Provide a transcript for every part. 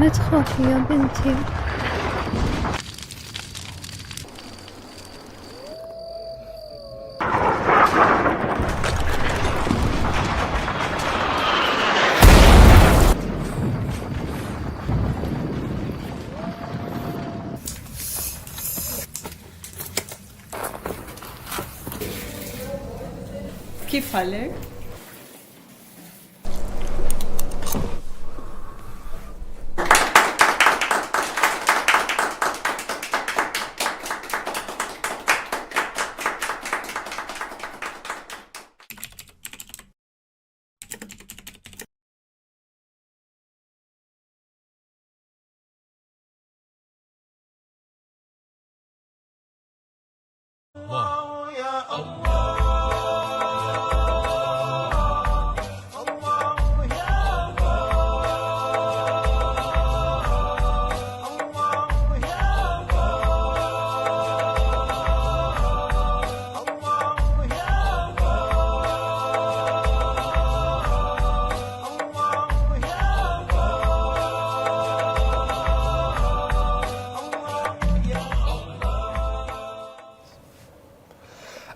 ما تخافي يا بنتي. كيف حالك؟ الله يا الله الله يا الله الله يا الله يا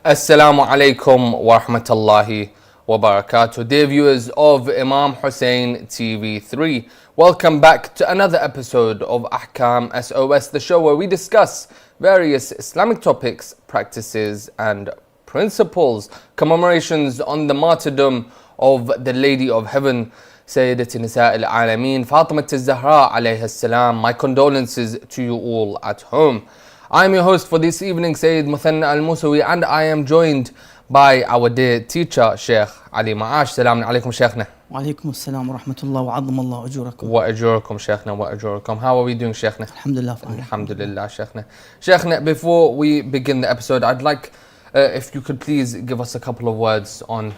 Assalamu alaikum wa rahmatullahi wa barakatuh. Dear viewers of Imam Hussein TV3, welcome back to another episode of Ahkam SOS, the show where we discuss various Islamic topics, practices and principles, commemorations on the martyrdom of the Lady of Heaven, Sayyidat Nisa al-Alameen, Fatima al-Zahra alayha salam. My condolences to you all at home. I am your host for this evening, Sayyid Muthanna al-Musawi, and I am joined by our dear teacher, Sheikh Ali. Salaam alaikum, Sheikhna. Wa alaikum assalam wa rahmatullah wa azam Allah ajurakum. Wa ajurakum, Sheikhna, wa ajurakum. How are we doing, Sheikhna? Alhamdulillah, fine. Alhamdulillah, Sheikhna. Sheikhna, before we begin the episode, I'd like if you could please give us a couple of words on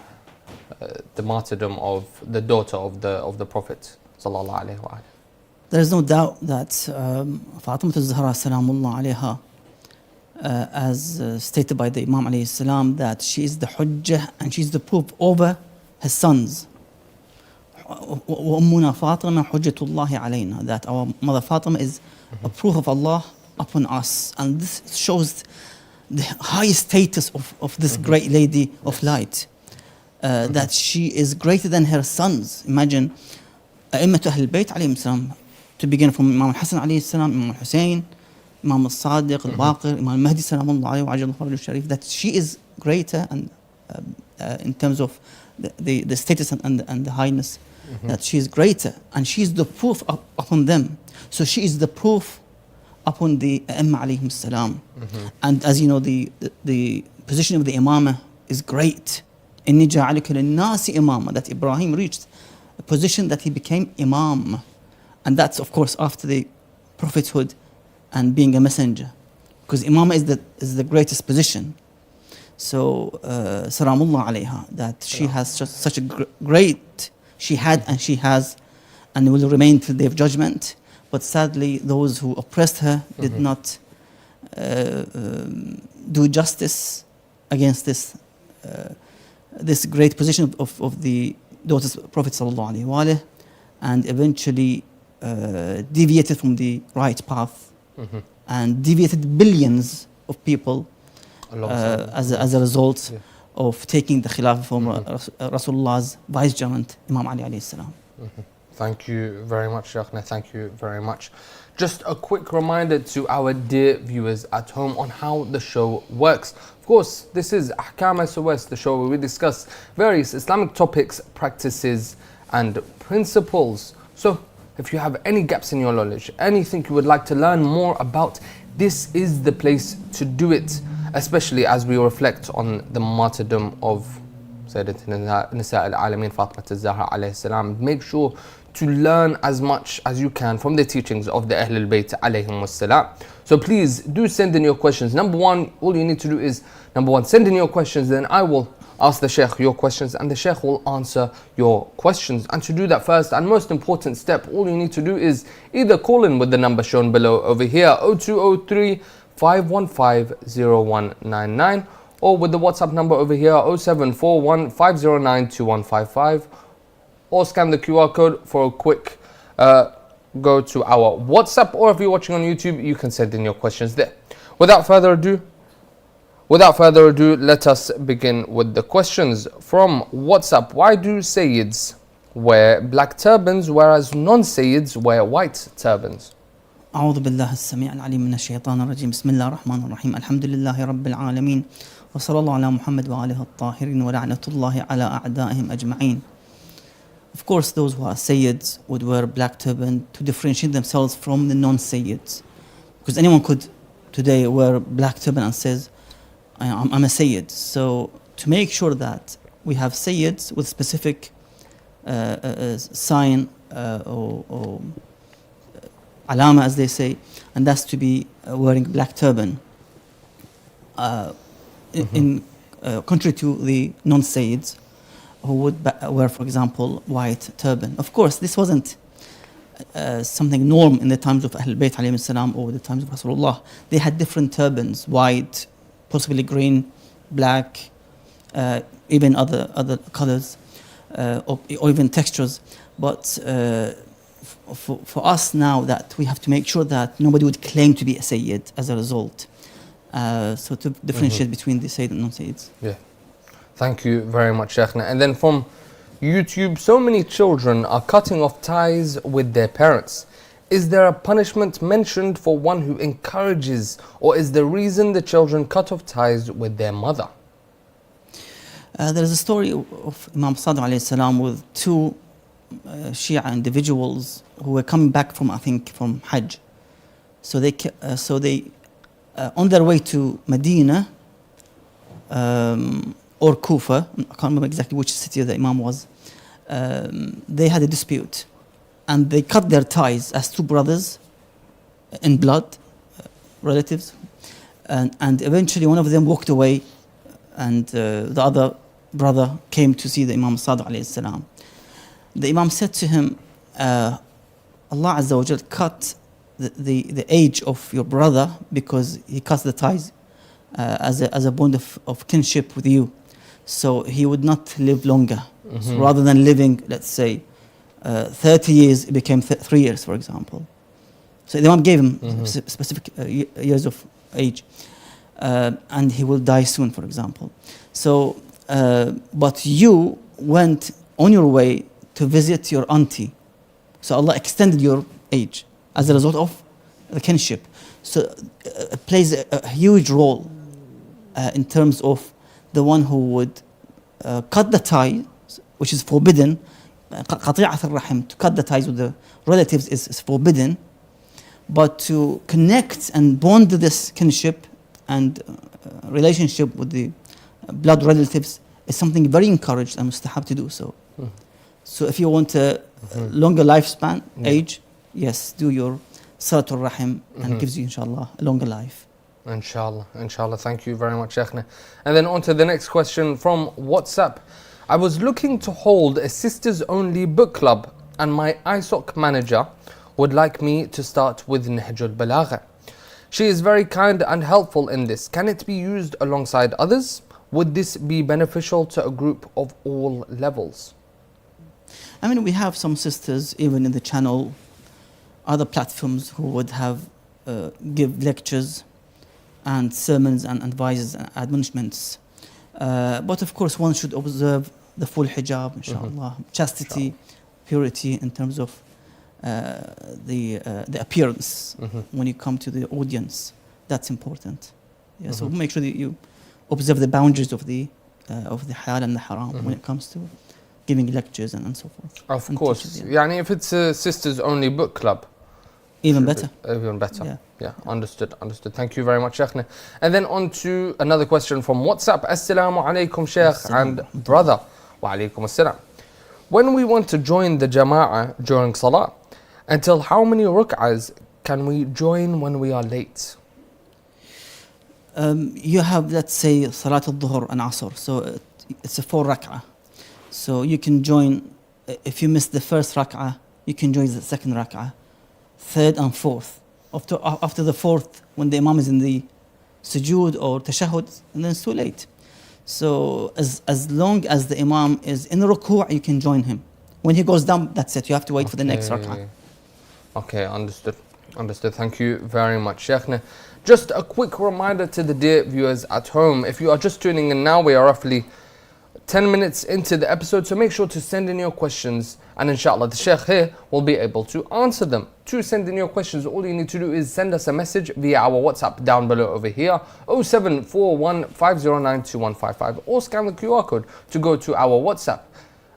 the martyrdom of the daughter of the Prophet sallallahu alaihi wa. There is no doubt that Fatima al-Zahra salamullah alayha, as stated by the Imam alayhi salam, that she is the hujjah and she is the proof over her sons. وَأُمُّنَا فَاطِمَةٌ حُجَّةُ اللَّهِ عَلَيْنَا, that our mother Fatima is a proof of Allah upon us. And this shows the high status of this great lady of light, that she is greater than her sons. Imagine A'immat Ahl al-Bayt alayhim salam, to begin from Imam Hussein alayhi salam, Imam Hussein, Imam al-Sadiq, al-Baqir, Imam Mahdi salamullah alayhi wa ajal al-Faraj al-Sharif, that she is greater and in terms of the status and the highness, that she is greater and she is the proof upon them. So she is the proof upon the A'imma alayhim salam. And as you know, the position of the Imamah is great. إِنِّي جَعَلِكَ لِلنَّاسِ إِمَامًا, that Ibrahim reached a position that he became Imam. And that's of course after the prophethood and being a messenger, because Imam is the greatest position. So Salamullah alayha, that she has just such a great, she had and she has and will remain till the day of judgment. But sadly those who oppressed her did not do justice against this great position of the daughters of Prophet sallallahu alaihi wasallam, and eventually deviated from the right path, and deviated billions of people as a result of taking the Khilafah from Rasulullah's vicegerent, Imam Ali alayhi salam. Thank you very much, Sheikhna. Thank you very much. Just a quick reminder to our dear viewers at home on how the show works. Of course, this is Ahkam SOS, the show where we discuss various Islamic topics, practices and principles. So if you have any gaps in your knowledge, anything you would like to learn more about, this is the place to do it, especially as we reflect on the martyrdom of Sayyidat Nisa al-Alameen, Fatima al-Zahra alayhi salam. Make sure to learn as much as you can from the teachings of the Ahl al-Bayt alayhim wassalam. So please do send in your questions. Number one, all you need to do is, send in your questions, then I will ask the Sheikh your questions and the Sheikh will answer your questions. And to do that first and most important step, all you need to do is either call in with the number shown below over here, 0203 515 0199, or with the WhatsApp number over here, 0741 509 2155, or scan the QR code for a quick go to our WhatsApp, or if you're watching on YouTube, you can send in your questions there. Without further ado, let us begin with the questions from WhatsApp. Why do Sayyids wear black turbans whereas non-Sayyids wear white turbans? أعوذ بالله السميع العليم من الشيطان الرجيم بسم الله الرحمن الرحيم الحمد لله رب العالمين وصلى الله على محمد وآله الطاهرين ولعنة الله على أعدائهم أجمعين. Of course, those who are Sayyids would wear black turban to differentiate themselves from the non-Sayyids, because anyone could today wear black turban and says, I'm a Sayyid. So to make sure that we have Sayyids with specific sign or alama, as they say, and that's to be wearing black turban. In contrary to the non-Sayyids who would wear, for example, white turban. Of course, this wasn't something norm in the times of Ahlul Bayt alayhim salam or the times of Rasulullah. They had different turbans, white, possibly green, black, even other colors, or even textures. But for us now, that we have to make sure that nobody would claim to be a Sayyid as a result. So to differentiate between the Sayyid and non-Sayyids. Yeah. Thank you very much, Sheikhna. And then from YouTube, so many children are cutting off ties with their parents. Is there a punishment mentioned for one who encourages, or is the reason the children cut off ties with their mother? There is a story of Imam Sadiq alayhi salam with two Shia individuals who were coming back from, I think, from Hajj. So they on their way to Medina or Kufa, I can't remember exactly which city the Imam was, they had a dispute and they cut their ties as two brothers in blood, relatives, and eventually one of them walked away and the other brother came to see the Imam Sadiq alayhi salam. The Imam said to him, Allah Azza wa Jal cut the age of your brother because he cut the ties as a bond of kinship with you. So he would not live longer. So rather than living, let's say, 30 years, it became 3 years, for example. So the Imam gave him specific years of age. And he will die soon, for example. So, but you went on your way to visit your auntie. So Allah extended your age as a result of the kinship. So it plays a huge role in terms of the one who would cut the tie, which is forbidden. قطيعة الرحم, to cut the ties with the relatives is forbidden. But to connect and bond this kinship and relationship with the blood relatives is something very encouraged and mustahab to do so. So if you want a longer lifespan, age, yes, do your Salatul Rahim and gives you, inshallah, a longer life. Inshallah, inshallah. Thank you very much, Sheikhna. And then on to the next question from WhatsApp. I was looking to hold a sisters only book club and my ISOC manager would like me to start with Nahjul Balagha. She is very kind and helpful in this. Can it be used alongside others? Would this be beneficial to a group of all levels? I mean, we have some sisters, even in the channel, other platforms who would have give lectures and sermons and advices and admonishments. But of course, one should observe the full hijab, inshallah, chastity, purity in terms of the appearance when you come to the audience. That's important. Yeah, so make sure that you observe the boundaries of the halal and the haram when it comes to giving lectures and so forth. Of course. Yani if it's a sisters only book club, even better. Even better. Yeah. Yeah, understood. Thank you very much, Sheikhna. And then on to another question from WhatsApp. Assalamu alaikum, Sheikh and brother. Wa alaikum assalam. When we want to join the Jama'ah during Salah, until how many ruk'ahs can we join when we are late? You have, let's say, Salat al-Dhuhr and Asr. So it's a 4 rak'ah. So you can join, if you miss the first rak'ah, you can join the second rak'ah, third and fourth. After the fourth, when the Imam is in the sujood or tashahud, and then it's too late. So as long as the Imam is in ruku', you can join him. When he goes down, that's it. You have to wait for the next rak'ah. Okay, understood. Understood. Thank you very much, Sheikhna. Just a quick reminder to the dear viewers at home. If you are just tuning in now, we are roughly 10 minutes into the episode, so make sure to send in your questions, and inshallah the Sheikh here will be able to answer them. To send in your questions, all you need to do is send us a message via our WhatsApp down below over here, 0741 509 2155, or scan the QR code to go to our WhatsApp.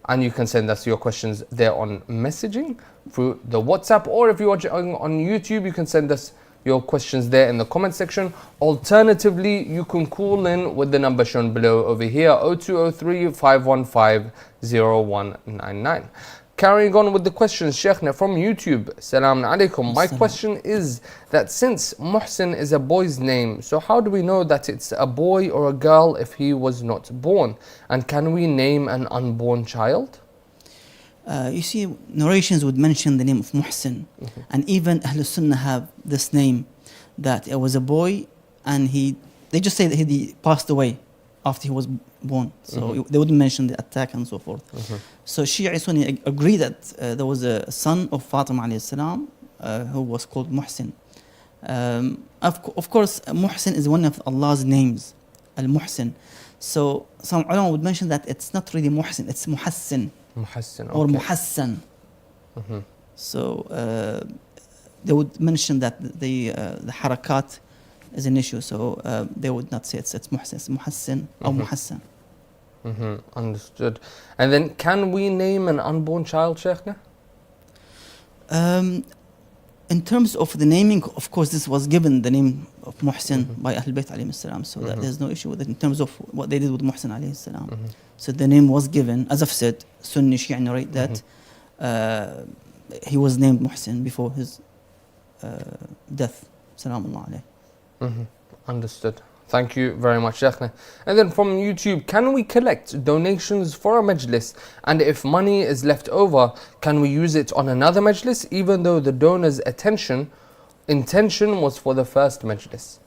And you can send us your questions there on messaging through the WhatsApp, or if you're watching on YouTube, you can send us your questions there in the comment section. Alternatively, you can call in with the number shown below over here, 0203 515 0199. Carrying on with the questions, Sheikhna from YouTube. Assalamu alaikum. My question is that since Muhsin is a boy's name, so how do we know that it's a boy or a girl if he was not born? And can we name an unborn child? You see, narrations would mention the name of Muhsin, and even Ahlul Sunnah have this name, that it was a boy, and they just say that he passed away after he was born. So they wouldn't mention the attack and so forth. So Shia Sunni agree that there was a son of Fatima alayhi salam who was called Muhsin. Of course, Muhsin is one of Allah's names, Al-Muhsin. So some ulama would mention that it's not really Muhsin, it's Muhassin. Muhassin, okay. Or Muhassan. So they would mention that the harakat is an issue, so they would not say it's Muhsin, it's Muhassin or Muhassan. Understood. And then can we name an unborn child, Sheikhna? In terms of the naming, of course, this was given the name of Muhsin by Ahlul Bayt alayhi salam, so that there's no issue with it in terms of what they did with Muhsin alayhi salam. So the name was given, as I've said, Sunni Shia narrate that he was named Muhsin before his death. Salamullah alayhi. Understood. Thank you very much, Sheikhna. And then from YouTube, can we collect donations for a majlis? And if money is left over, can we use it on another majlis, even though the donor's intention was for the first majlis?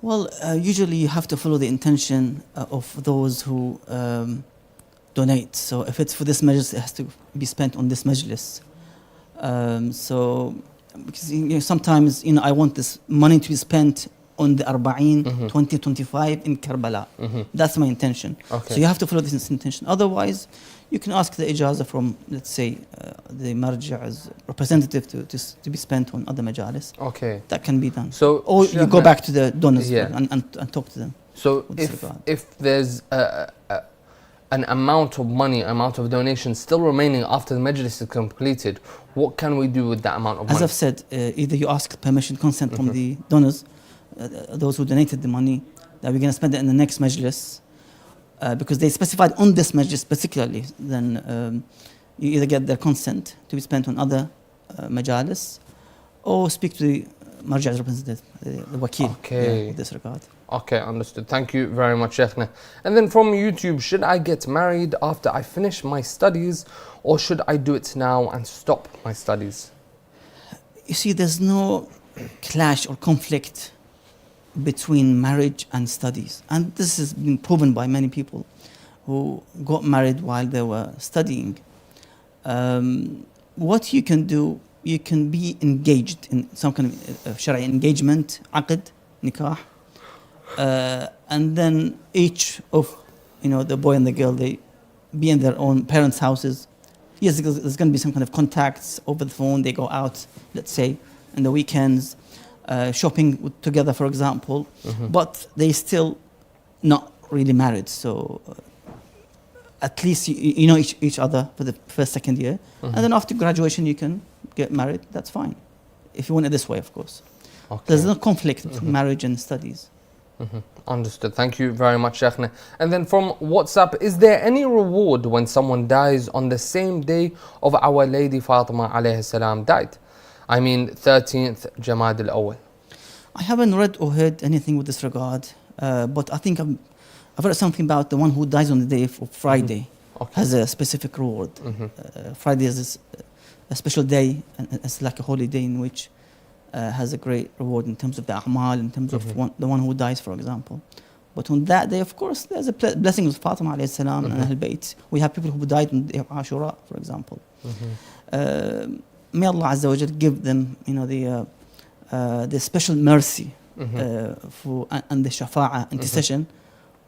Well, usually you have to follow the intention of those who donate. So if it's for this majlis, it has to be spent on this majlis. So because, sometimes I want this money to be spent on the Arba'een 2025 in Karbala. That's my intention. Okay. So you have to follow this intention. Otherwise, you can ask the ijazah from, let's say, the marājiʿ's representative to be spent on other majalis. Okay. That can be done. So or you go back to the donors and talk to them. So if there's an amount of money, amount of donations still remaining after the majlis is completed, what can we do with that amount of money? As I've said, either you ask permission, consent from the donors, those who donated the money, that we're going to spend it in the next majlis, because they specified on this majlis particularly, then you either get their consent to be spent on other majalis, or speak to the marājiʿ's representative, the wakil, in this regard. Okay, understood. Thank you very much, Sheikhna. And then from YouTube, should I get married after I finish my studies, or should I do it now and stop my studies? You see, there's no clash or conflict between marriage and studies, and this has been proven by many people who got married while they were studying. What you can do, you can be engaged in some kind of shari'i engagement, aqd, nikah, and then each of the boy and the girl, they be in their own parents' houses. Yes, there's going to be some kind of contacts over the phone. They go out, let's say, in the weekends, shopping together, for example, but they still not really married. So at least you know each other for the first, second year, and then after graduation you can get married. That's fine, if you want it this way, of course. Okay. There's no conflict between marriage and studies. Understood. Thank you very much, Sheikhna. And then from WhatsApp, is there any reward when someone dies on the same day of Our Lady Fatima alayhi salam died? I mean 13th Jamad al-Awwal. I haven't read or heard anything with this regard, but I think I've heard something about the one who dies on the day of Friday has a specific reward. Friday is a special day, and it's like a holy day in which has a great reward in terms of the a'mal, in terms of the one who dies, for example. But on that day, of course, there's a blessing of Fatima alayhi salam and Ahl Bayt. We have people who died on the day of Ashura, for example. may Allah Azza wa Jal give them, the special mercy and the shafa'a intercession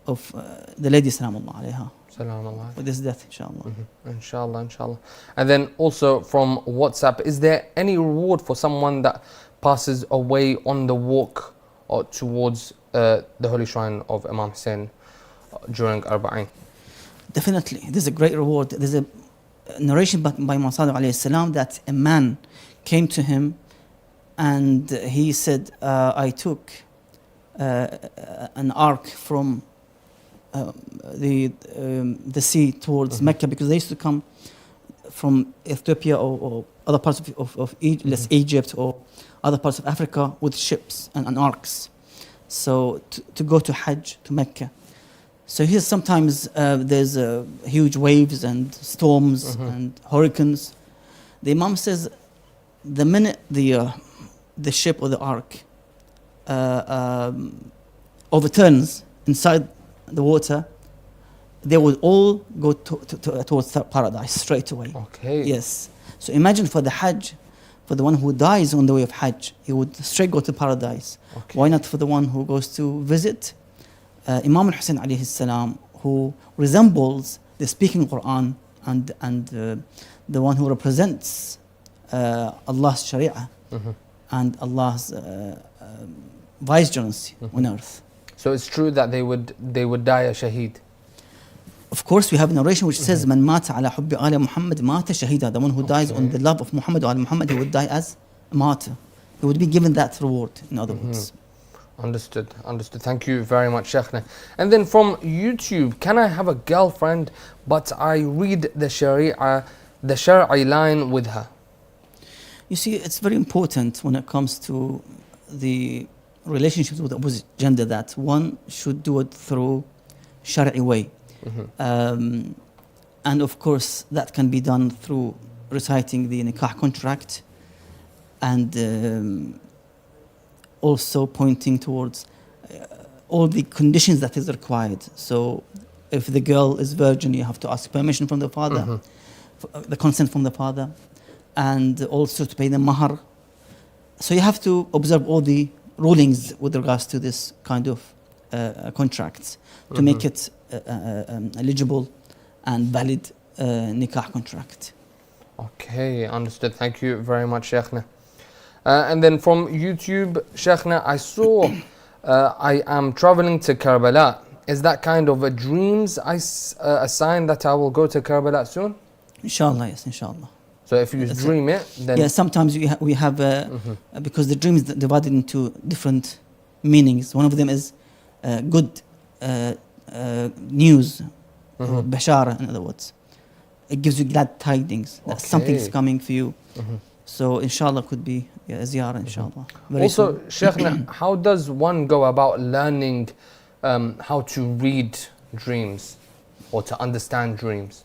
of the lady Salamullah alayha Salam Allah. with this death, inshallah. Inshallah, inshallah. And then also from WhatsApp, is there any reward for someone that passes away on the walk or towards the holy shrine of Imam Hussein during Arba'in? Definitely, there's a great reward. There's a narration by Imam Sadiq alayhi salam that a man came to him and he said, I took an ark from the sea towards Mecca, because they used to come from Ethiopia or other parts of Egypt or other parts of Africa with ships and arks. So to go to Hajj, to Mecca. So here sometimes there's huge waves and storms and hurricanes. The Imam says the minute the ship or the ark overturns inside the water, they will all go towards paradise straight away. Okay. Yes. So imagine for the Hajj, for the one who dies on the way of Hajj, he would straight go to paradise. Okay. Why not for the one who goes to visit Imam Hussein alayhi salam, who resembles the speaking Quran and the one who represents Allah's Sharia and Allah's vicegerency on earth. So it's true that they would die a shaheed. Of course, we have a narration which says, "Man mata ala hubbi ali Muhammad mata shahida." The one who dies on the love of Muhammad or Ali Muhammad, he would die as a martyr. He would be given that reward. In other words. Understood. Thank you very much, Sheikhna. And then from YouTube, can I have a girlfriend but I read the Shari'i line with her? You see, it's very important when it comes to the relationships with the opposite gender that one should do it through Shari'i way. And of course, that can be done through reciting the nikah contract and also pointing towards all the conditions that is required. So if the girl is virgin, you have to ask permission from the father, the consent from the father, and also to pay the mahar. So you have to observe all the rulings with regards to this kind of contracts to make it eligible and valid nikah contract. Okay, understood. Thank you very much, Sheikhna. And then from YouTube, Sheikhna, I saw I am traveling to Karbala. Is that kind of a dreams, a sign that I will go to Karbala soon? Inshallah, yes, inshallah. So if you dream it, then... Yeah, sometimes we have, because the dream is divided into different meanings. One of them is good news, bashara in other words. It gives you glad tidings that something is coming for you. So inshallah could be a ziyarah, inshallah. Also, Sheikhna, how does one go about learning how to read dreams or to understand dreams?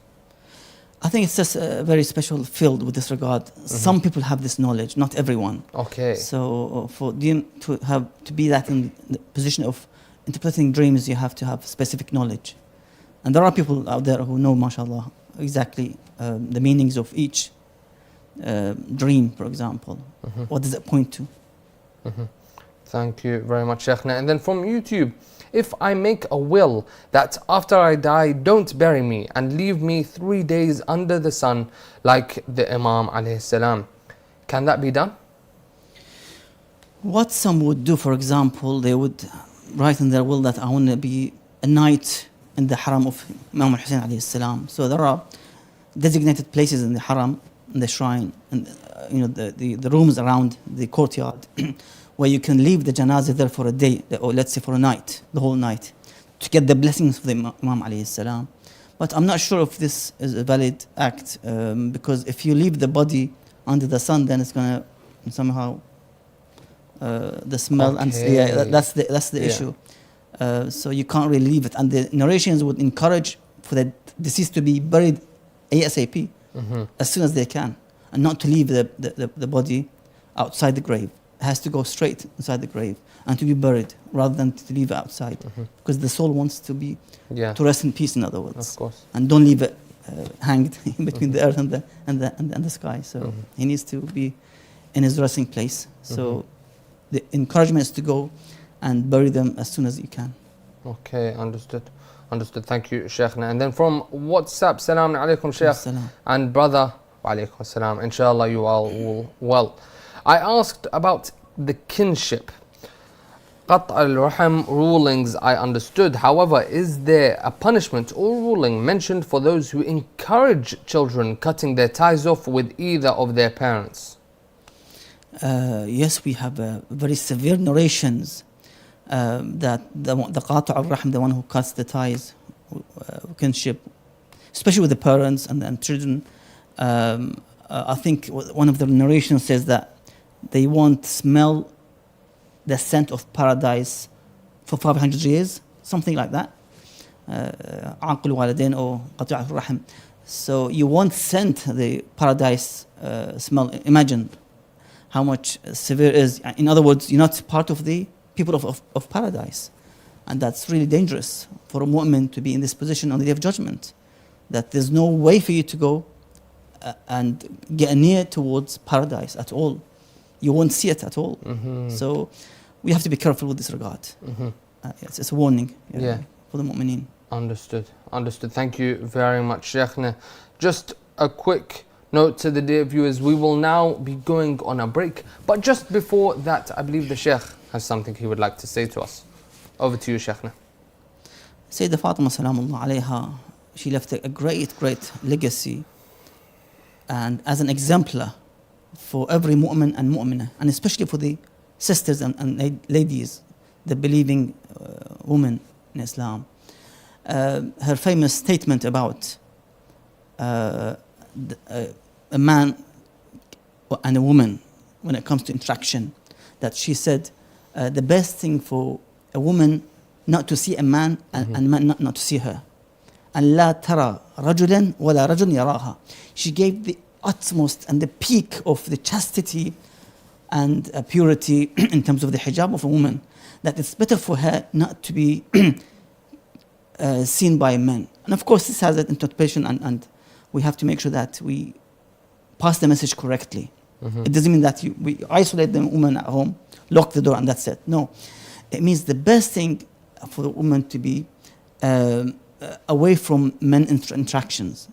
I think it's just a very special field with this regard. Some people have this knowledge, not everyone. Okay. So for them to be that in the position of interpreting dreams, you have to have specific knowledge. And there are people out there who know, mashallah, exactly the meanings of each dream, for example. What does it point to? Thank you very much, Sheikhna. And then from YouTube, if I make a will that after I die, don't bury me and leave me 3 days under the sun like the Imam alayhi salam, can that be done? What some would do, for example, they would write in their will that I want to be a night in the haram of Imam Hussein alayhi salam. So there are designated places in the haram, in the shrine, and the rooms around the courtyard where you can leave the janazah there for a day, or let's say for a night, the whole night, to get the blessings of the Imam alayhi salam. But I'm not sure if this is a valid act, because if you leave the body under the sun, then it's going to somehow the smell and that's the issue. So you can't really leave it. And the narrations would encourage for the deceased to be buried ASAP, as soon as they can, and not to leave the body outside the grave. It has to go straight inside the grave and to be buried rather than to leave it outside, because the soul wants to be to rest in peace, in other words. Of course. And don't leave it hanged in between the earth and the sky. So he needs to be in his resting place. So the encouragement is to go and bury them as soon as you can. Okay, understood. Understood. Thank you, Sheikhna. And then from WhatsApp, Salaam alaikum, Sheikh. Salam. And brother, wa alaikum salam. Inshallah, you are all well. I asked about the kinship. Qat' al-Rahim rulings I understood. However, is there a punishment or ruling mentioned for those who encourage children cutting their ties off with either of their parents? Yes, we have very severe narrations that the Qat' al-Rahim, the one who cuts the ties, kinship, especially with the parents and children. I think one of the narrations says that they won't smell the scent of paradise for 500 years, something like that. Aql walidain or Qat' al-Rahim. So you won't scent the paradise smell. Imagine how much severe it is. In other words, you're not part of the people of paradise. And that's really dangerous for a mu'min to be in this position on the Day of Judgment. That there's no way for you to go and get near towards paradise at all. You won't see it at all. So we have to be careful with this regard. It's a warning for the mu'mineen. Understood. Understood. Thank you very much, Sheikhna. Just a quick note to the dear viewers, we will now be going on a break. But just before that, I believe the Sheikh has something he would like to say to us. Over to you, Sheikhna. Sayyidah Fatima salamullah alayha, she left a great legacy and as an exemplar for every mu'min and mu'minah, and especially for the sisters and ladies, the believing women in Islam. Her famous statement about a man and a woman when it comes to interaction, that she said the best thing for a woman not to see a man and man not to see her. And لا ترى رجلا ولا رجل يراها. She gave the utmost and the peak of the chastity and purity in terms of the hijab of a woman, that it's better for her not to be seen by men. And of course this has an interpretation and we have to make sure that we pass the message correctly. It doesn't mean that we isolate the woman at home, lock the door and that's it. No, it means the best thing for the woman to be away from men interactions.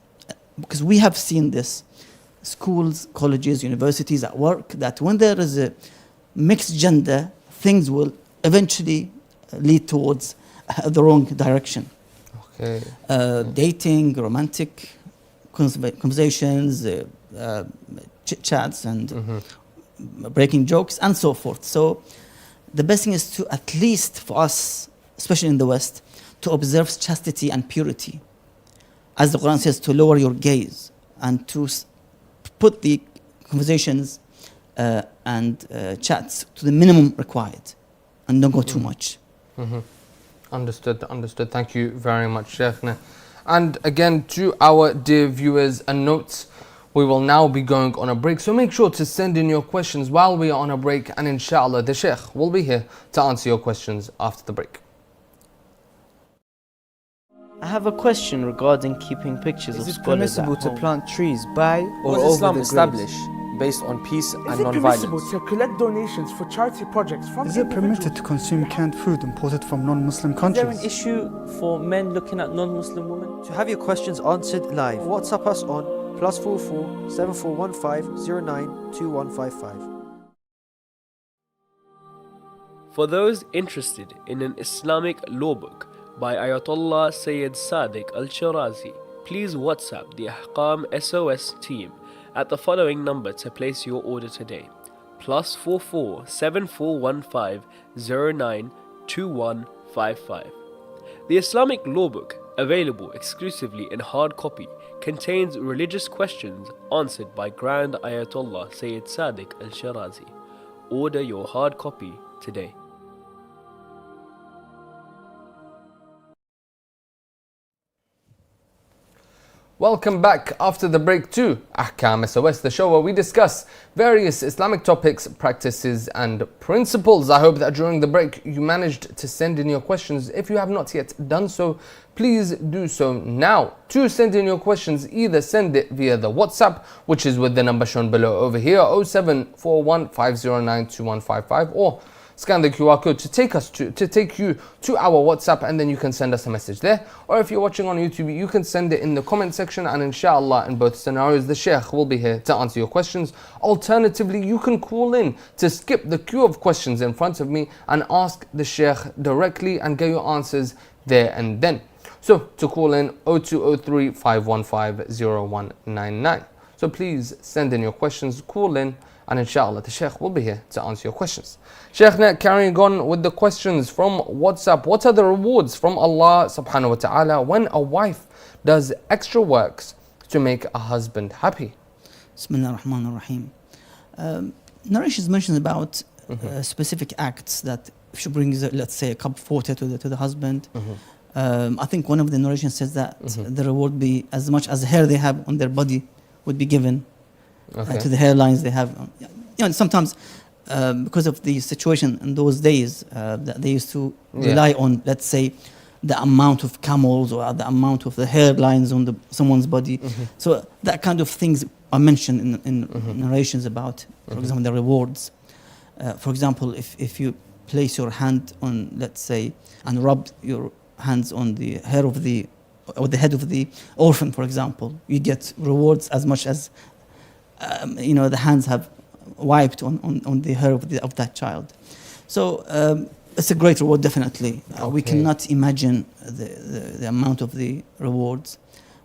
Because we have seen this, schools, colleges, universities, at work, that when there is a mixed gender, things will eventually lead towards the wrong direction. Okay. Dating, romantic conversations, chit-chats and breaking jokes and so forth. So the best thing is to, at least for us, especially in the West, to observe chastity and purity. As the Quran says, to lower your gaze and to put the conversations and chats to the minimum required and don't go too much. Understood, understood. Thank you very much, Sheikhna. And again, to our dear viewers, a note, we will now be going on a break. So make sure to send in your questions while we are on a break, and inshallah, the Sheikh will be here to answer your questions after the break. I have a question regarding keeping pictures of Is it scholars at permissible to home. plant trees by or What over does Islam the graves? establish based on peace and Is it permissible non-violence? to collect donations for charity projects from Is it permitted individuals? to consume canned food imported from non-Muslim Is there countries? an issue for men looking at non-Muslim women? To have your questions answered live, WhatsApp us on +44 7415 092155. For those interested in an Islamic law book by Ayatollah Sayyid Sadiq Al-Shirazi, please WhatsApp the Ahkam SOS team at the following number to place your order today: +44 7415 092155. The Islamic law book, available exclusively in hard copy, contains religious questions answered by Grand Ayatollah Sayyid Sadiq Al-Shirazi. Order your hard copy today. Welcome back after the break to Ahkam SOS, the show where we discuss various Islamic topics, practices and principles. I hope that during the break you managed to send in your questions. If you have not yet done so, please do so now. To send in your questions, either send it via the WhatsApp, which is with the number shown below over here, 0741 509 2155, or scan the QR code to take you to our WhatsApp, and then you can send us a message there. Or if you're watching on YouTube, you can send it in the comment section, and inshallah in both scenarios the Sheikh will be here to answer your questions. Alternatively, you can call in to skip the queue of questions in front of me and ask the Sheikh directly and get your answers there and then. So to call in, 0203 515 0199. So please send in your questions, call in, and inshallah the Sheikh will be here to answer your questions. Sheikhna, carrying on with the questions from WhatsApp. What are the rewards from Allah subhanahu wa ta'ala when a wife does extra works to make a husband happy? Bismillah ar-Rahman ar-Rahim. Narrations mention about specific acts that if she brings, let's say, a cup of water to the husband. I think one of the narrations says that the reward be as much as hair they have on their body would be given to the hairlines they have. You know, sometimes because of the situation in those days, that they used to rely on, let's say, the amount of camels or the amount of the hairlines on someone's body. So that kind of things are mentioned in narrations about, for example, the rewards. For example, if you place your hand on, let's say, and rub your hands on the hair of the, or the head of the orphan, for example, you get rewards as much as the hands have wiped on the hair of that child. So it's a great reward, definitely. We cannot imagine the amount of the rewards.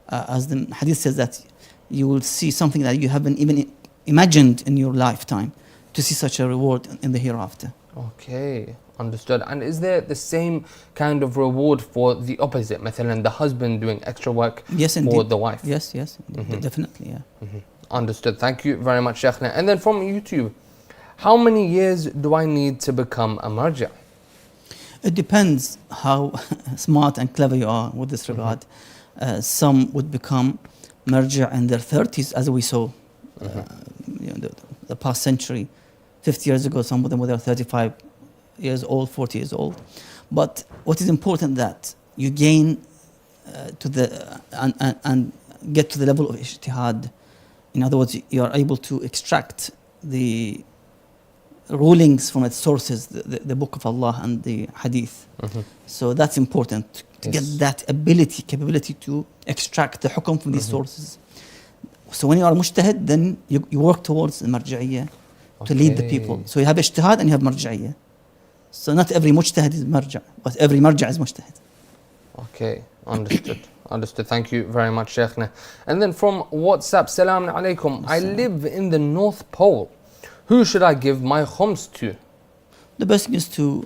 As the hadith says that you will see something that you haven't even imagined in your lifetime, to see such a reward in the hereafter. Okay, understood. And is there the same kind of reward for the opposite, مثلا the husband doing extra work for the wife? Yes, definitely, yeah. Understood. Thank you very much, Sheikhna. And then from YouTube, how many years do I need to become a marājiʿ? It depends how smart and clever you are with this regard. Some would become marājiʿ in their 30s, as we saw the past century. 50 years ago, some of them were 35 years old, 40 years old. But what is important that you gain and get to the level of ijtihad. In other words, you are able to extract the rulings from its sources, the Book of Allah and the Hadith. So that's important, to get that capability to extract the hukum from these sources. So when you are mujtahid, then you work towards the marji'iyyah to lead the people. So you have ijtihad and you have marji'iyyah. So not every mujtahid is marji', but every marji' is mujtahid. Okay, understood. Understood. Thank you very much, Sheikhna. And then from WhatsApp, Salaam alaikum. I live in the North Pole. Who should I give my khums to? The best thing is to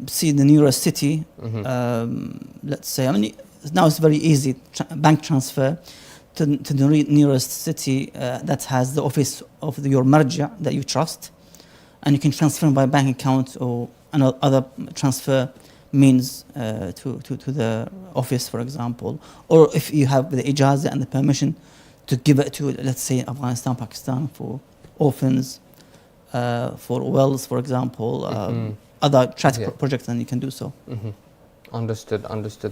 see the nearest city. Let's say, now it's very easy, bank transfer to the nearest city that has the office of your marji' that you trust. And you can transfer by bank account or another transfer means to the office, for example. Or if you have the ijazah and the permission to give it to, let's say, Afghanistan, Pakistan, for orphans, for wells, for example, other charity projects, then you can do so. Understood.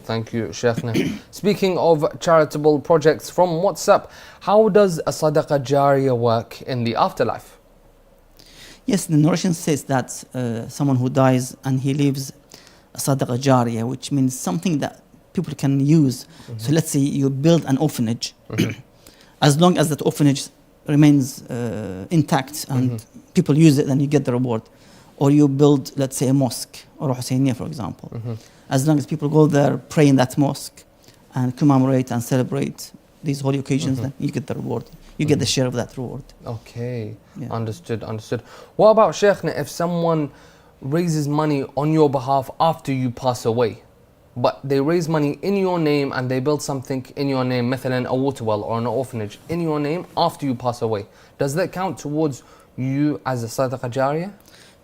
Thank you, Sheikhna. Speaking of charitable projects from WhatsApp, how does a sadaqah jariyah work in the afterlife? Yes, the narration says that someone who dies and he leaves a sadaqah jariyah, which means something that people can use. So let's say you build an orphanage. As long as that orphanage remains intact and people use it, then you get the reward. Or you build, let's say, a mosque or a Husayniyah, for example. As long as people go there, pray in that mosque and commemorate and celebrate these holy occasions, then you get the reward. You get the share of that reward. Okay, understood. What about, Sheikhna, if someone raises money on your behalf after you pass away, but they raise money in your name and they build something in your name, مثلا a water well or an orphanage in your name after you pass away, does that count towards you as a sadaqah jariyah?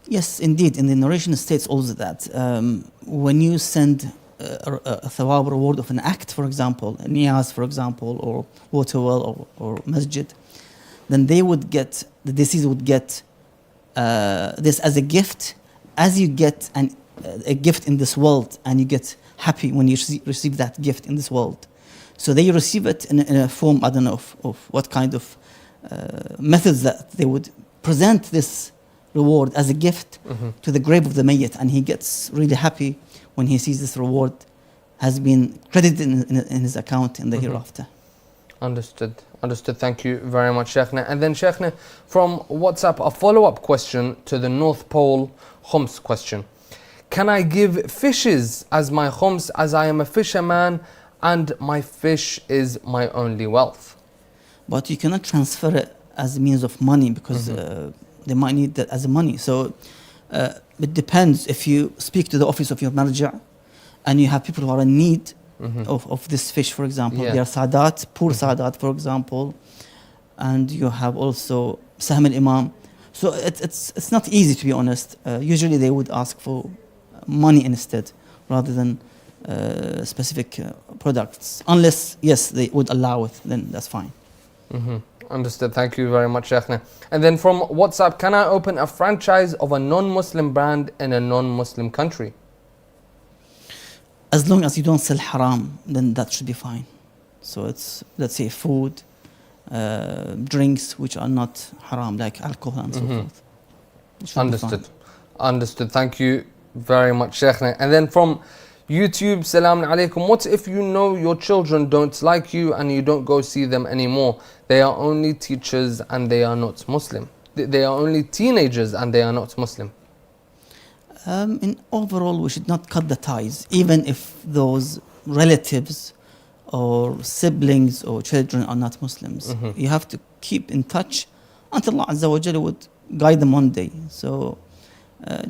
Yes, indeed. In the narration it states also that when you send a thawab reward of an act, for example, a niyaz, for example, or water well or masjid, then they would get, the deceased would get this as a gift, as you get a gift in this world, and you get happy when you receive that gift in this world. So they receive it in a form, I don't know, of what kind of methods that they would present this reward as a gift to the grave of the mayyit, and he gets really happy when he sees this reward has been credited in his account in the hereafter. Understood. Understood. Thank you very much, Sheikhna. And then, Sheikhna, from WhatsApp, a follow-up question to the North Pole khums question. Can I give fishes as my khums, as I am a fisherman and my fish is my only wealth? But you cannot transfer it as a means of money, because they might need that as money. So it depends. If you speak to the office of your marājiʿ and you have people who are in need of this fish, for example, they are sadat, poor sadat, for example, and you have also sahm al-imam. So it's not easy, to be honest. Usually they would ask for money instead, rather than specific products. Unless, yes, they would allow it, then that's fine. Understood. Thank you very much, Sheikhna. And then from WhatsApp, can I open a franchise of a non-Muslim brand in a non-Muslim country? As long as you don't sell haram, then that should be fine. So it's, let's say, food, drinks which are not haram, like alcohol and so forth. It should be fine. Understood. Thank you very much, Sheikhna. And then from YouTube, Salaam Alaikum. What if you know your children don't like you and you don't go see them anymore? They are only teachers and they are not Muslim. They are only teenagers and they are not Muslim. In overall, we should not cut the ties, even if those relatives or siblings or children are not Muslims. You have to keep in touch until Allah Azza wa Jalla would guide them one day. So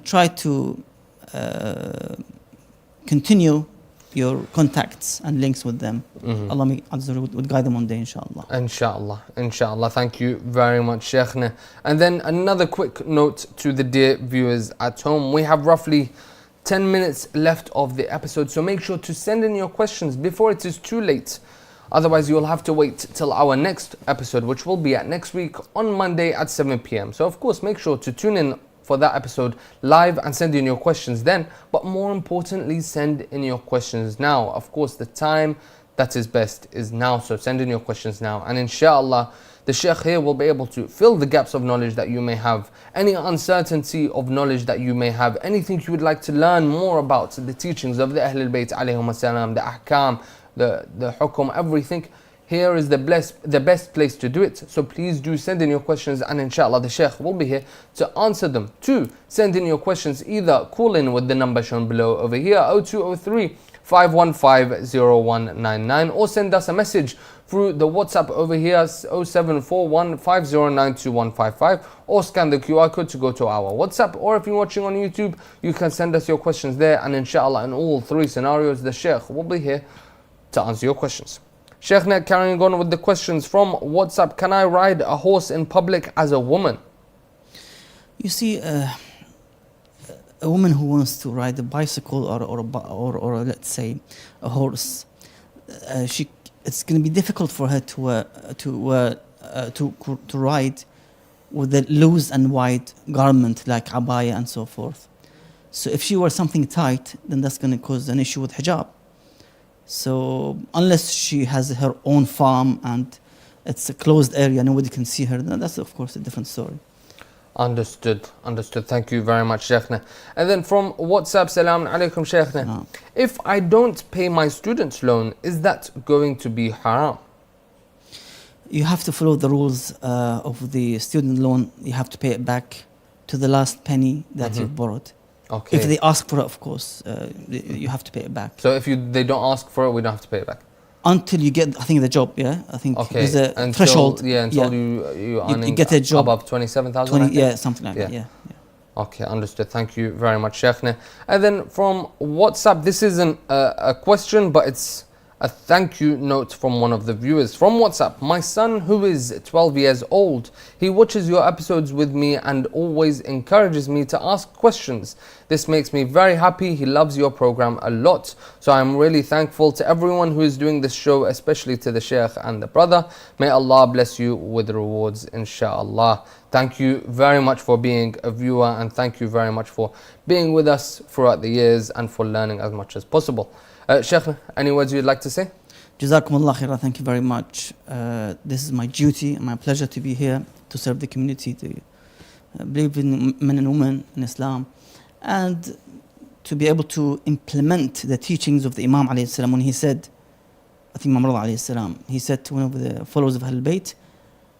try to continue your contacts and links with them. Allah Azza wa Jalla would guide them one day, inshallah. Inshallah. Thank you very much, Sheikhna. And then another quick note to the dear viewers at home. We have roughly 10 minutes left of the episode, so make sure to send in your questions before it is too late. Otherwise, you'll have to wait till our next episode, which will be at next week on Monday at 7 p.m. So, of course, make sure to tune in for that episode live and send in your questions then. But more importantly, send in your questions now. Of course, the time that is best is now. So send in your questions now. And inshallah, the Sheikh here will be able to fill the gaps of knowledge that you may have, any uncertainty of knowledge that you may have, anything you would like to learn more about, the teachings of the Ahlul Bayt alayhim assalam, the ahkam, the hukum, everything. Here is the best place to do it. So please do send in your questions, and inshallah the Sheikh will be here to answer them. To send in your questions, either call in with the number shown below over here, 0203 515 0199, or send us a message through the WhatsApp over here, 0741 509 2155, or scan the QR code to go to our WhatsApp. Or if you're watching on YouTube, you can send us your questions there, and inshallah in all three scenarios the Sheikh will be here to answer your questions. Sheikhna, carrying on with the questions from WhatsApp, can I ride a horse in public as a woman? You see, a woman who wants to ride a bicycle or let's say a horse, it's going to be difficult for her to ride with a loose and wide garment like abaya and so forth. So if she wears something tight, then that's going to cause an issue with hijab. So unless she has her own farm and it's a closed area, nobody can see her, then that's of course a different story. Understood. Thank you very much, Sheikhna. And then from WhatsApp, Salaam Alaikum, Sheikhna. If I don't pay my student loan, is that going to be haram? You have to follow the rules of the student loan. You have to pay it back to the last penny that you've borrowed. Okay. If they ask for it, of course, you have to pay it back. So if they don't ask for it, we don't have to pay it back? Until you get, I think, the job, yeah? I think there's a threshold. Until you get a job above 27,000, yeah, something like that, yeah. Okay, understood. Thank you very much, Sheikhna. And then from WhatsApp, this isn't a question, but it's A thank you note from one of the viewers from WhatsApp. My son, who is 12 years old, he watches your episodes with me and always encourages me to ask questions. This makes me very happy. He loves your program a lot. So I'm really thankful to everyone who is doing this show, especially to the Sheikh and the brother. May Allah bless you with rewards, inshallah. Thank you very much for being a viewer, and thank you very much for being with us throughout the years and for learning as much as possible. Sheikh, any words you'd like to say? Jazakumullah khairah, thank you very much. This is my duty and my pleasure to be here to serve the community, to believe in men and women in Islam, and to be able to implement the teachings of the Imam alayhi salam when he said, I think Imam alayhi salam, he said to one of the followers of Ahlul Bayt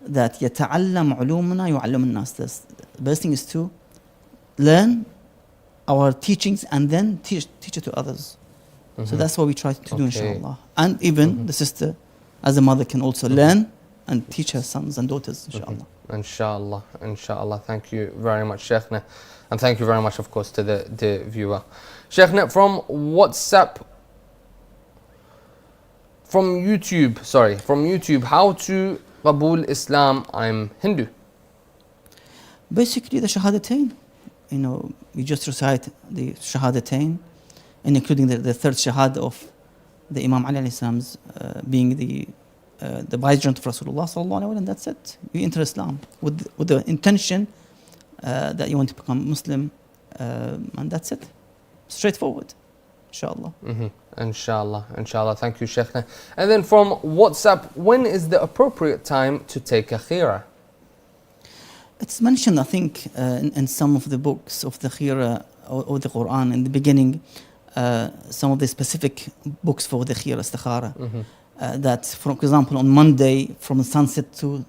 that يَتَعَلَّمْ عُلُومُنَا يُعَلَّمُ النَّاسِ. The best thing is to learn our teachings and then teach it to others. So that's what we try to do, inshallah. And even the sister, as a mother, can also learn and teach her sons and daughters, inshallah. Inshallah, inshallah. Thank you very much, Sheikhna. And thank you very much, of course, to the viewer. Sheikhna, from WhatsApp, from YouTube, how to Qabul Islam, I'm Hindu. Basically, the Shahadatain. You know, you just recite the Shahadatain, and including the third Shahada of the Imam Ali alayhi salam's being the vicegerent of Rasulullah sallallahu alaihi wasallam, and that's it. You enter Islam with the intention that you want to become Muslim, and that's it. Straightforward, inshallah. Inshallah, inshallah. Thank you, Sheikhna. And then from WhatsApp, when is the appropriate time to take a khira? It's mentioned, I think, in some of the books of the khira or the Quran in the beginning. Some of the specific books for the khira, istikhara, that, for example, on Monday from sunset to,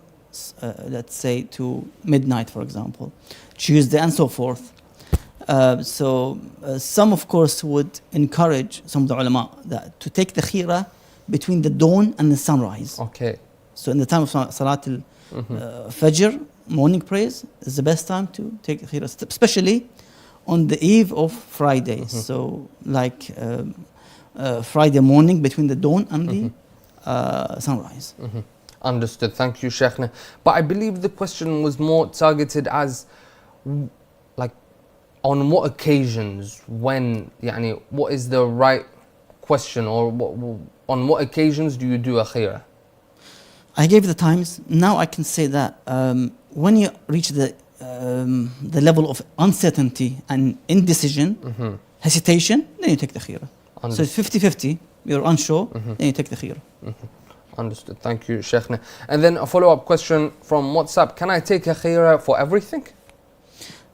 let's say, to midnight, for example, Tuesday, and so forth. Some, of course, would encourage some of the ulama that to take the khira between the dawn and the sunrise. Okay. So in the time of Salat al-Fajr, morning prayers, is the best time to take the khira, especially on the eve of Friday. So like Friday morning between the dawn and the sunrise. Understood. Thank you, Sheikhna. But I believe the question was more targeted as like on what occasions, when, yani, what is the right question, or on what occasions do you do a khira? I gave the times. Now I can say that when you reach the level of uncertainty and indecision, hesitation, then you take the khira. So it's 50-50, you're unsure, then you take the khira. Understood. Thank you, Sheikhna. And then a follow-up question from WhatsApp. Can I take a khira for everything?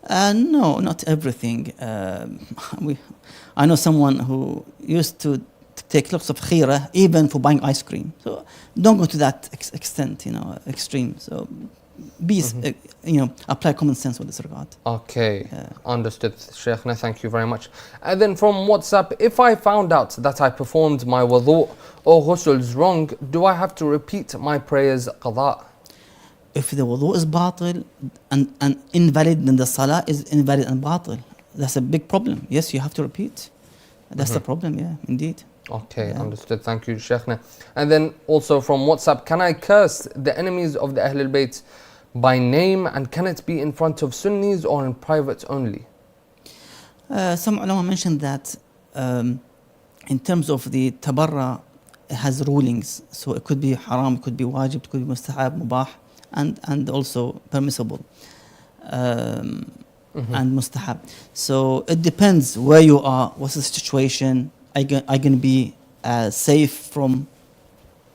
No, not everything. I know someone who used to take lots of khira even for buying ice cream. So don't go to that extent, extreme. So be, apply common sense with this regard. Okay, understood, Sheikhna. Thank you very much. And then from WhatsApp, if I found out that I performed my wudu or ghusls wrong, do I have to repeat my prayers qada? If the wudu is batil and invalid, then the salah is invalid and batil. That's a big problem. Yes, you have to repeat. That's the problem, yeah, indeed. Okay, understood. Thank you, Sheikhna. And then also from WhatsApp, can I curse the enemies of the Ahlul Bayt by name, and can it be in front of Sunnis or in private only? Some ulama mentioned that in terms of the tabarra, it has rulings. So it could be haram, it could be wajib, it could be mustahab, mubah, and also permissible and mustahab. So it depends where you are, what's the situation. Are you going to be safe from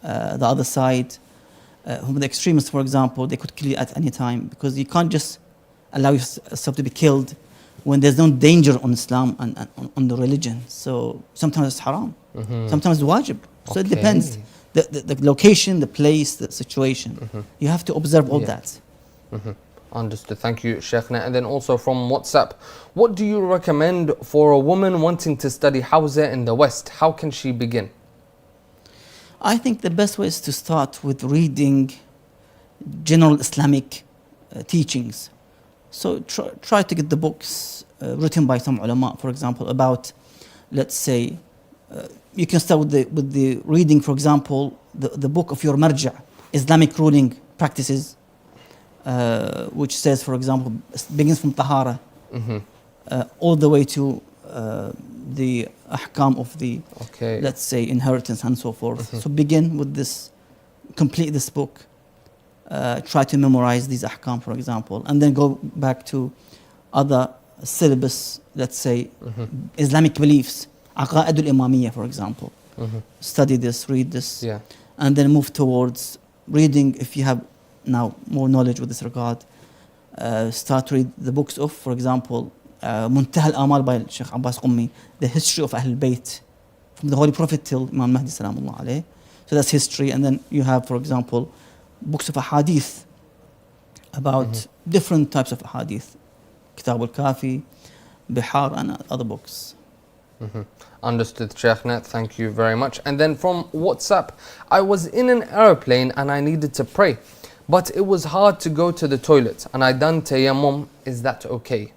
the other side? From the extremists, for example, they could kill you at any time, because you can't just allow yourself to be killed when there's no danger on Islam and on the religion. So sometimes it's haram, sometimes it's wajib. So it depends. The location, the place, the situation. You have to observe all that. Understood. Thank you, Sheikhna. And then also from WhatsApp, what do you recommend for a woman wanting to study Hawza in the West? How can she begin? I think the best way is to start with reading general Islamic teachings. So try to get the books written by some ulama, for example, about, let's say, you can start with the reading, for example, the book of your marājiʿ, Islamic ruling practices, which says, for example, begins from tahara all the way to the ahkam of the, let's say, inheritance and so forth. So begin with this, complete this book, try to memorize these ahkam, for example, and then go back to other syllabus, let's say, Islamic beliefs, aqā'id al-imamiyya, for example. Study this, read this, and then move towards reading. If you have now more knowledge with this regard, start to read the books of, for example, Muntaha al-Amal by Sheikh Abbas Qummi, the history of Ahlul Bayt, from the Holy Prophet till Imam Mahdi salamullah alayhi. So that's history. And then you have, for example, books of ahadith about different types of ahadith, Kitab al-Kafi, Bihar, and other books. Understood, Shaykhna. Thank you very much. And then from WhatsApp, I was in an aeroplane and I needed to pray, but it was hard to go to the toilet and I done tayammum. Is that okay?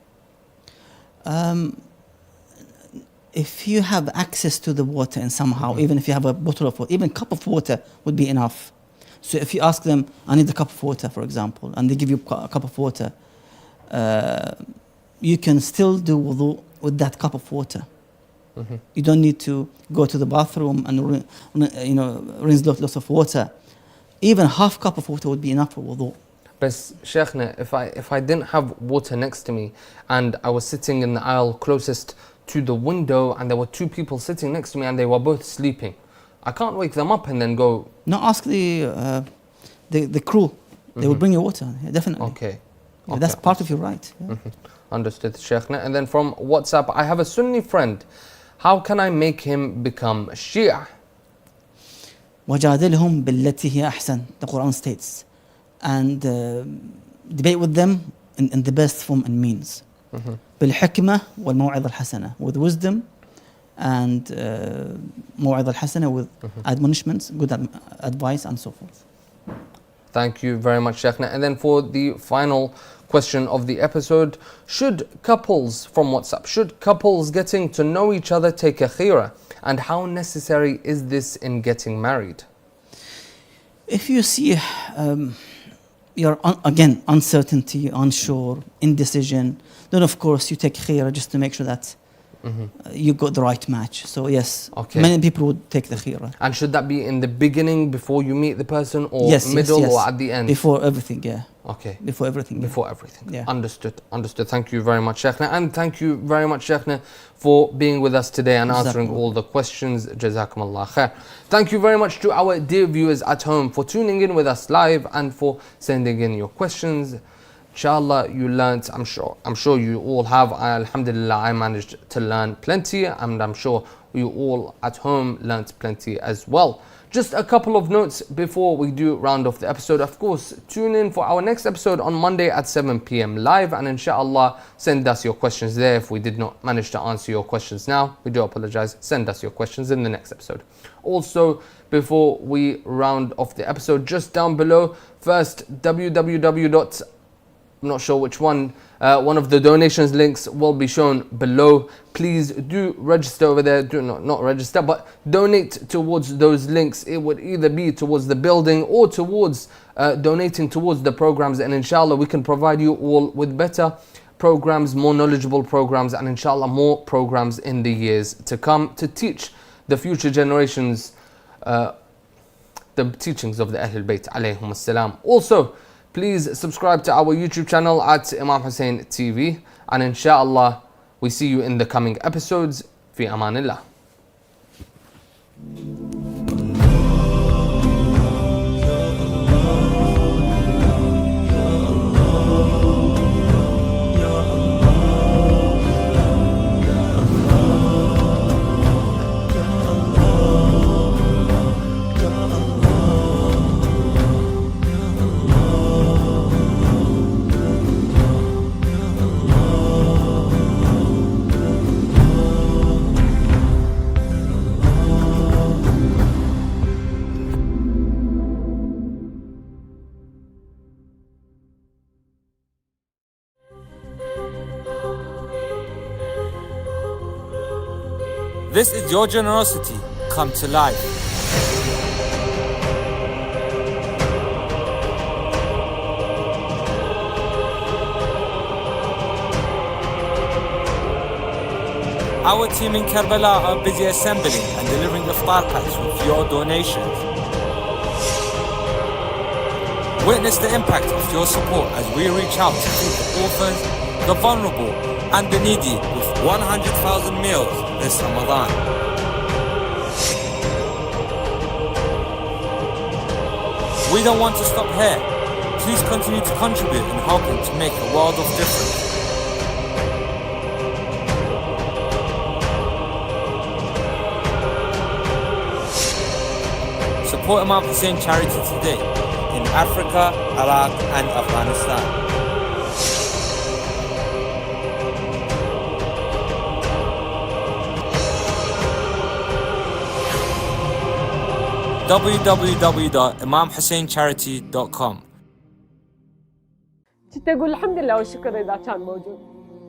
If you have access to the water and somehow, even if you have a bottle of water, even a cup of water would be enough. So if you ask them, I need a cup of water, for example, and they give you a cup of water, you can still do wudu with that cup of water. You don't need to go to the bathroom and rinse lots of water. Even half cup of water would be enough for wudu. But Shaykhna, if I didn't have water next to me and I was sitting in the aisle closest to the window and there were two people sitting next to me and they were both sleeping, I can't wake them up and then go... No, ask the crew. They will bring you water, definitely. Okay. That's part of your right. Understood, Shaykhna. And then from WhatsApp, I have a Sunni friend. How can I make him become Shia? وَجَادِلْهُمْ بِالَّتِي هِيَ أَحْسَنُ, the Quran states. And debate with them in the best form and means. بِالْحِكْمَةِ وَالْمَوْعِظَةِ الْحَسَنَةِ, with wisdom and موعظة الحسنة, with admonishments, good advice, and so forth. Thank you very much, Shaykhna. And then for the final question of the episode, should couples getting to know each other take a khira? And how necessary is this in getting married? If you see you're again uncertainty, unsure, indecision, then of course you take khira just to make sure that you got the right match. So yes, many people would take the khira. And should that be in the beginning before you meet the person, or middle, or at the end? Before everything, yeah. Okay. Before everything. Before everything. Yeah. Understood. Thank you very much, Shaykhna. And thank you very much, Shaykhna, for being with us today and answering all the questions. Jazakumullah khair. Thank you very much to our dear viewers at home for tuning in with us live and for sending in your questions. Inshallah, you learnt, I'm sure you all have. Alhamdulillah, I managed to learn plenty, and I'm sure you all at home learnt plenty as well. Just a couple of notes before we do round off the episode. Of course, tune in for our next episode on Monday at 7 p.m. live, and inshallah, send us your questions there. If we did not manage to answer your questions now, we do apologize. Send us your questions in the next episode. Also, before we round off the episode, just down below, first, www. I'm not sure which one of the donations links will be shown below. Please do register over there. Do not register, but donate towards those links. It would either be towards the building or towards donating towards the programs, and inshallah we can provide you all with better programs, more knowledgeable programs, and inshallah more programs in the years to come to teach the future generations the teachings of the Ahlul Bayt alayhum as-salam. Also, please subscribe to our YouTube channel at Imam Hussein TV, and inshallah we see you in the coming episodes. Fi amanillah. This is your generosity come to life. Our team in Karbala are busy assembling and delivering iftar packs with your donations. Witness the impact of your support as we reach out to feed the orphans, the vulnerable and the needy with 100,000 meals this Ramadan. We don't want to stop here. Please continue to contribute in helping to make a world of difference. Support Imam Hussein charity today in Africa, Iraq and Afghanistan. www.imamhusseincharity.com. كنت أقول الحمد لله والشكر إذا كان موجود.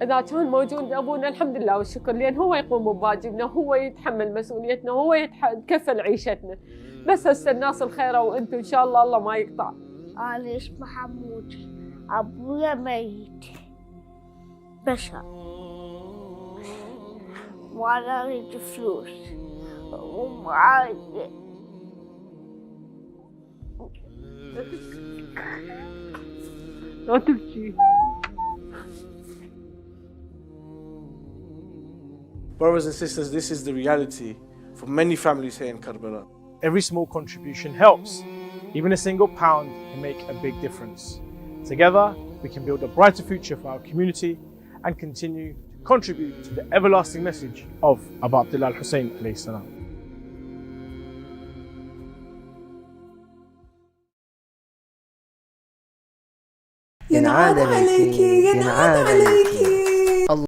إذا كان موجود أبونا الحمد لله والشكر، لأن هو يقوم بواجبنا، هو يتحمل مسؤوليتنا، هو يتكفل عيشتنا. بس هسه الناس الخيرة وأنتم إن شاء الله الله ما يقطع. أنا اسمي حمود، أبويا ميت بشر وأنا أريد فلوس ومعاي لا تبكي. Brothers and sisters, this is the reality for many families here in Karbala. Every small contribution helps. Even a single pound can make a big difference. Together, we can build a brighter future for our community and continue to contribute to the everlasting message of Abu Abdullah al-Hussein alayhi salam. ينعاد عليكي ينعاد عليكي